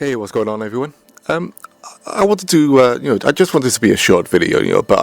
Hey, what's going on, everyone? I wanted to, I just wanted this to be a short video, but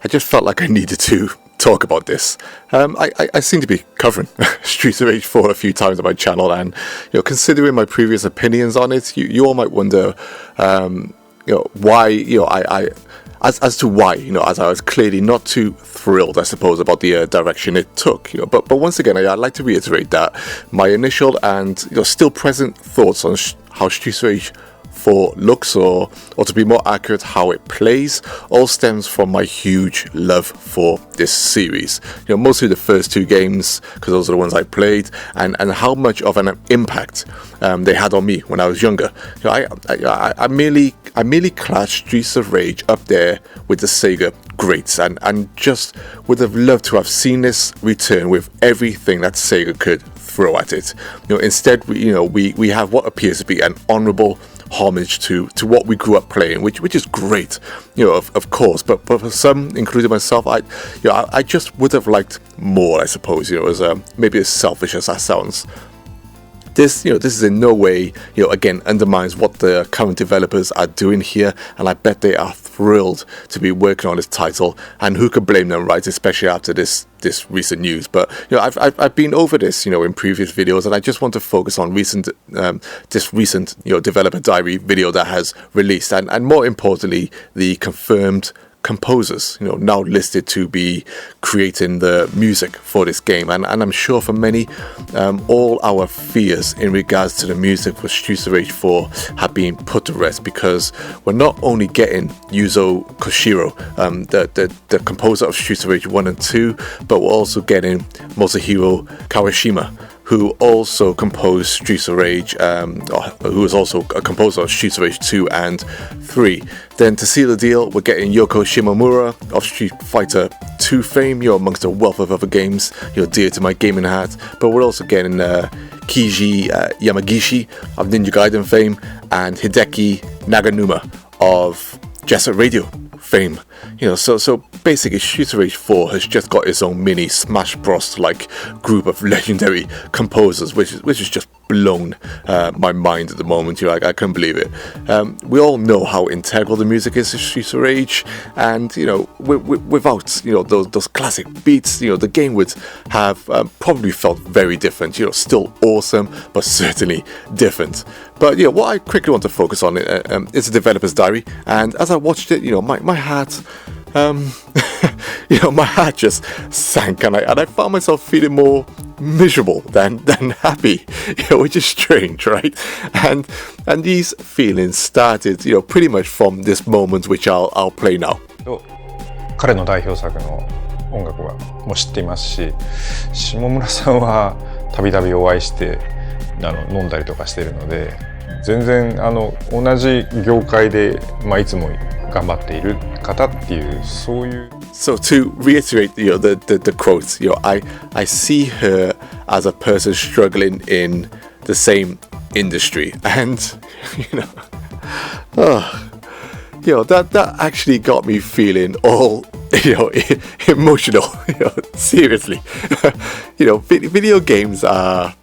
I just felt like I needed to talk about this. I seem to be covering Streets of Rage 4 a few times on my channel, and considering my previous opinions on it, you all might wonder, why, as to why, as I was clearly not too thrilled, I suppose, about the direction it took. But once again, I'd like to reiterate that my initial and still present thoughts on how Streets of Rage 4 looks, or to be more accurate, how it plays, all stems from my huge love for this series. Mostly the first two games, because those are the ones I played, and how much of an impact they had on me when I was younger. I merely class Streets of Rage up there with the Sega greats, and just would have loved to have seen this return with everything that Sega could throw at it. Instead, we have what appears to be an honourable homage to what we grew up playing, which is great, of course. But for some, including myself, I just would have liked more, I suppose. As maybe as selfish as that sounds. This is in no way, again, undermines what the current developers are doing here, and I bet they are thrilled to be working on this title, and who could blame them, right? Especially after this recent news. But I've been over this, in previous videos, and I just want to focus on this recent developer diary video that has released, and more importantly, the confirmed composers, now listed to be creating the music for this game, and I'm sure for many, all our fears in regards to the music for Streets of Rage 4 have been put to rest, because we're not only getting Yuzo Koshiro, the composer of Streets of Rage 1 and 2, but we're also getting Masahiro Kawashima, who also composed Streets of Rage, who is also a composer of Streets of Rage 2 and 3. Then to seal the deal, we're getting Yoko Shimomura of Street Fighter 2 fame, amongst a wealth of other games, dear to my gaming heart. But we're also getting Keiji Yamagishi of Ninja Gaiden fame, and Hideki Naganuma of Jet Set Radio fame. So basically, Streets of Rage 4 has just got its own mini Smash Bros. Like group of legendary composers, which is just blown my mind at the moment. I couldn't believe it. We all know how integral the music is to Streets of Rage, and without those classic beats, the game would have probably felt very different. Still awesome, but certainly different. But what I quickly want to focus on is the developer's diary, and as I watched it, my heart. My heart just sank, and I found myself feeling more miserable than happy, which is strange, right? And these feelings started, pretty much from this moment, which I'll play now. 彼の代表作の音楽はもう知っていますし、下村さんはたびたびお会いして飲んだりとかしているので、全然同じ業界でいつも頑張っている方っていうそういう。So to reiterate, the quote, I see her as a person struggling in the same industry, and that actually got me feeling all emotional. Seriously, video games are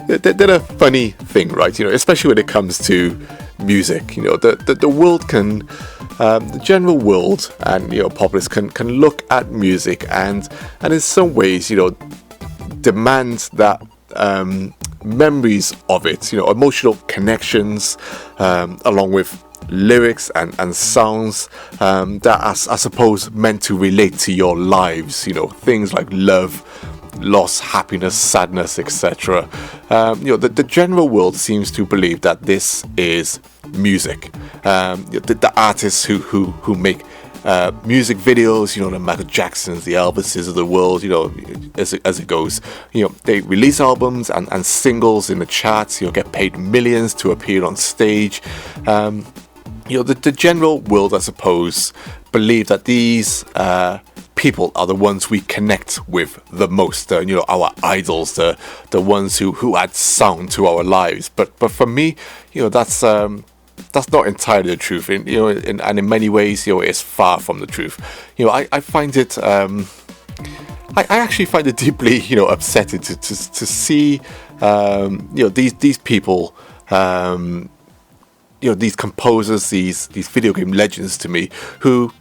they're a funny thing, right? Especially when it comes to music. The world can. The general world and populace can look at music and in some ways demand that memories of it, emotional connections, along with lyrics and sounds that are, I suppose, meant to relate to your lives. Things like love, loss, happiness, sadness, etc. The general world seems to believe that this is music. The artists who make music videos, the Michael Jacksons, the Elvises of the world, as it goes, they release albums and singles in the charts, get paid millions to appear on stage. The general world, I suppose, believe that these people are the ones we connect with the most, our idols, the ones who add sound to our lives. But for me, that's not entirely the truth, and in many ways, it's far from the truth. I find it, I actually find it deeply, upsetting to see, these people these composers, these video game legends to me, who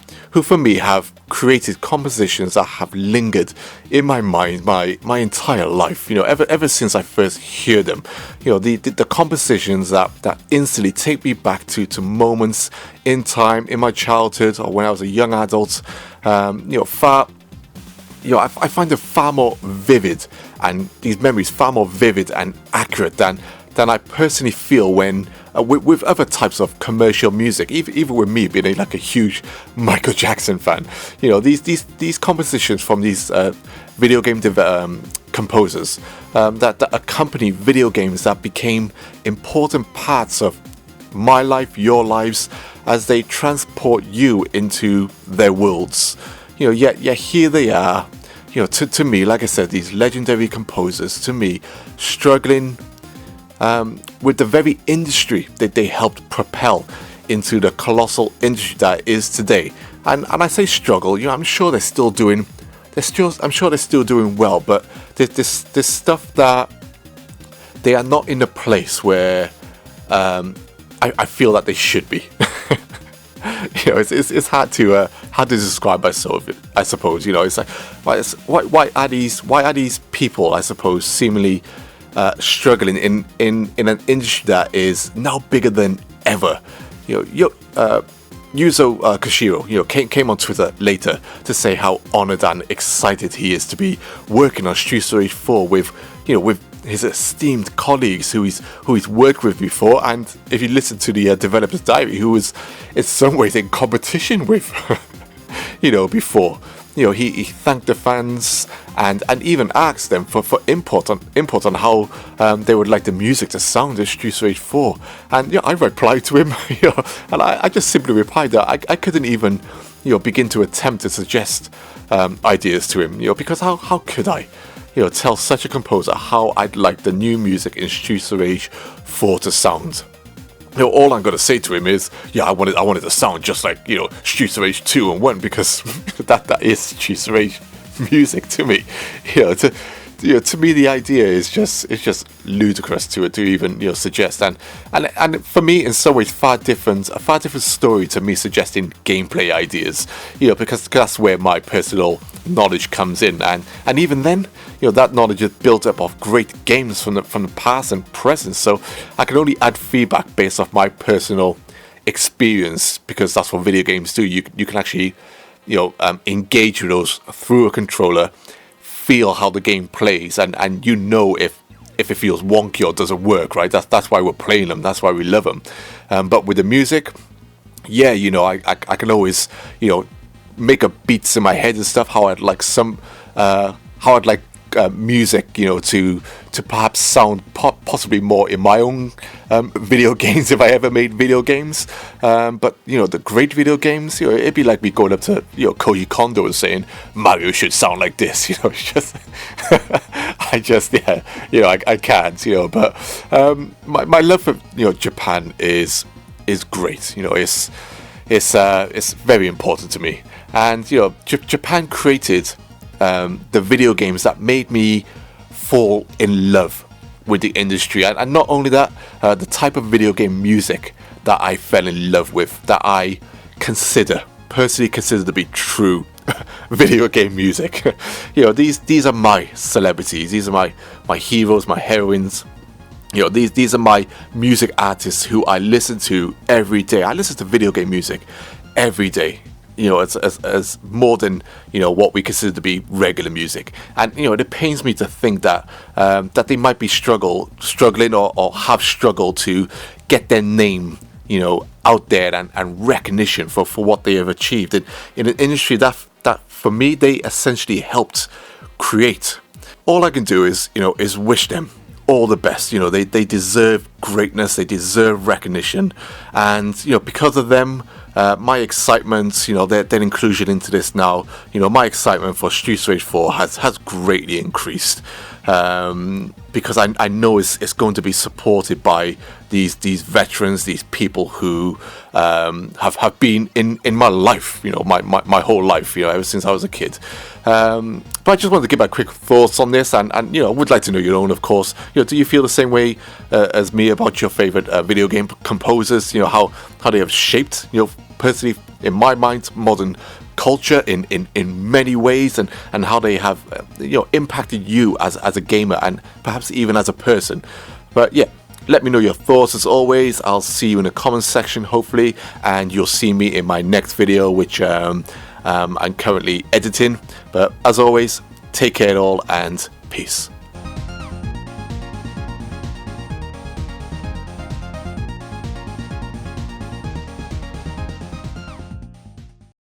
for me have created compositions that have lingered in my mind my entire life. Ever since I first hear them, the compositions that instantly take me back to moments in time in my childhood or when I was a young adult. I find them far more vivid, and these memories far more vivid and accurate than I personally feel when with other types of commercial music. Even with me being like a huge Michael Jackson fan, these compositions from these video game composers that accompany video games that became important parts of my life, your lives, as they transport you into their worlds. Yet here they are. To me, like I said, these legendary composers, to me, struggling with the very industry that they helped propel into the colossal industry that is today. And I say struggle, I'm sure they're still doing well, but there's stuff that they are not in a place where I feel that they should be. It's hard to describe myself, I suppose. It's like why are these people, I suppose, seemingly struggling in an industry that is now bigger than ever. Yuzo Koshiro, came on Twitter later to say how honored and excited he is to be working on Streets of Rage 4 with his esteemed colleagues who he's worked with before, and if you listen to the developer's diary, who was in some ways in competition with before. He thanked the fans and even asked them for input on how they would like the music to sound in Streets of Rage 4. And I replied to him, and I just simply replied that I couldn't even begin to attempt to suggest ideas to him, because how could I tell such a composer how I'd like the new music in Streets of Rage 4 to sound. All I'm going to say to him is, I want it to sound just like, Streets of Rage 2 and 1, because that is Streets of Rage music to me. To me, the idea is just ludicrous to even suggest, and for me, in some ways, a far different story to me suggesting gameplay ideas. Because that's where my personal knowledge comes in, and even then, that knowledge is built up of great games from the past and present. So I can only add feedback based off my personal experience, because that's what video games do. You can actually engage with those through a controller, feel how the game plays, and if it feels wonky or doesn't work, right? That's why we're playing them. That's why we love them. But with the music, I can always make up beats in my head and stuff. How I'd like music, to perhaps sound possibly more in my own video games if I ever made video games. But the great video games, it'd be like me going up to Koji Kondo and saying Mario should sound like this. It's just I can't. But my love for Japan is great. It's very important to me, and Japan created the video games that made me fall in love with the industry, and not only that, the type of video game music that I fell in love with, that I personally consider to be true video game music. These are my celebrities, these are my heroes, my heroines. These are my music artists who I listen to every day. I listen to video game music every day. As more than what we consider to be regular music, and it pains me to think that they might be struggling or have struggled to get their name out there and recognition for what they have achieved in an industry that for me they essentially helped create. All I can do is wish them all the best. They deserve greatness, they deserve recognition, and because of them, my excitement, their inclusion into this now, my excitement for Streets of Rage 4 has greatly increased. because I know it's going to be supported by these veterans, these people who have been in my life, my whole life, ever since I was a kid. But I just wanted to give my quick thoughts on this, and I would like to know your own, of course. Do you feel the same way as me about your favorite video game composers? How they have shaped, personally, in my mind, modern culture in many ways, and how they have impacted you as a gamer and perhaps even as a person. But yeah, let me know your thoughts as always. I'll see you in the comments section, hopefully, and you'll see me in my next video, which I'm currently editing. But as always, take care all, and peace.